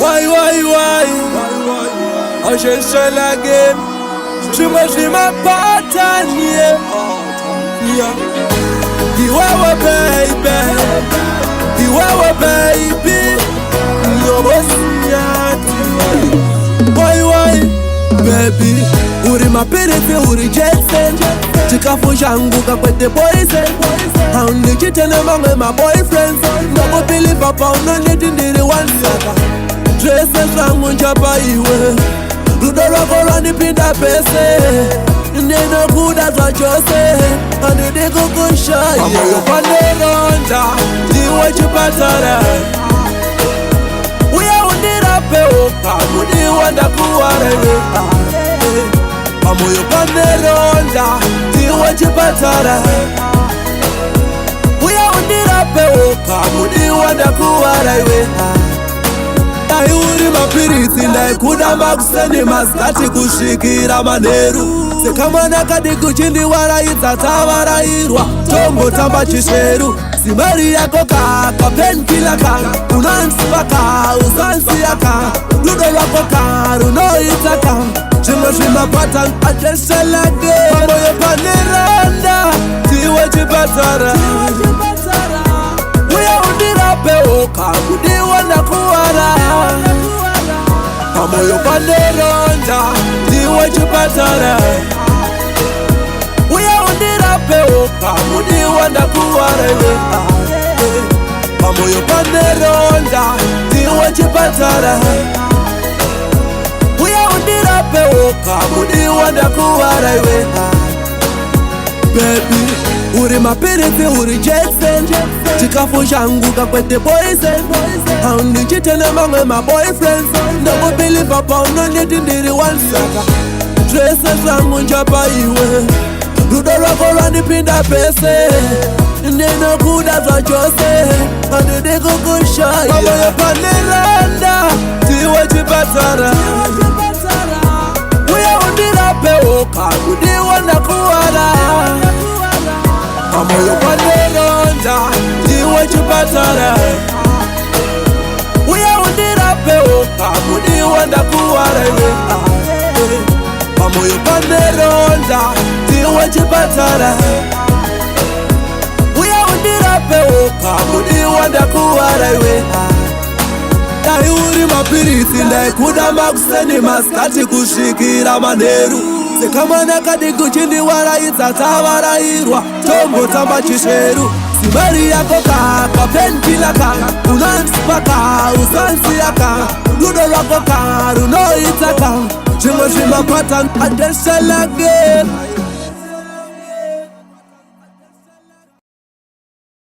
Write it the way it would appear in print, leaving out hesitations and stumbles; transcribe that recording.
Why? Asheshela game. Shima patanie. Iwewe baby. Why baby? Uri mapirifi uri jetsen. Chikafu changu kakwete poison. Haundi chitene mangwe my boyfriends. Ndoko pili papa unonye tindiri wansaka. Dresses zangu njapa iwe. Ludo rako rani pinda pese. Neno kuda za chose. Andidi kukusha iwe. Pande ronda diwe chipatara. Uya undira peoka mudi wanda kuwarewe. Amoyo pande ronda diwe chipatara. Uya undira peoka mudi wanda kuwarewe. Ayuri mapirisi ndaikuda makuseni maskati kushikira maneru. Sekamana kadi kuchindi waraidza tavarairwa. Tombo tamba chisheru. Simari yako kaka penkila kaka. Unansipaka usansiyaka. Ludo rako karu noitaka. Shima patan ajeshelage. Moyo paneranda tiwe chipatara. Uya undira peoka mudiwa na kuwara. Moyo paneronda tiwe chipatara. Uya undira peoka mudiwa na kuwara. Moyo paneronda tiwe chipatara. Uya undira peoka mudiwa na kuwara. Baby, uri mapirifi uri jetsen. Chikafu changu kakwete poison. Haundi chitene mangwe my boyfriends. Ndoko pili papa unonye tindiri wansaka. Dresses zangu njapa iwe. Ludo rako rani pinda pese. Neno kuda za chose. Andidi kukusha iwe. Amoyo paneranda tiwe chipatara. Uya undira peoka mudiwa na kuwara. Amoyo paneronda tiwe chipatara. Uya undira peoka mudiwa na kuwara. Amoyo paneronda tiwe chipatara. Uya undira peoka mudiwa na kuwara. Ayuri mapirisi ndaikuda makuseni maskati kushikira maneru. Sekamana kadi kuchindi waraidza tavarairwa. Tombo tamba chisheru. Simari yako kaka penkila kaka. Unansipaka usansiyaka. Ludo rako karu noitaka. Shima patan ajeshelage.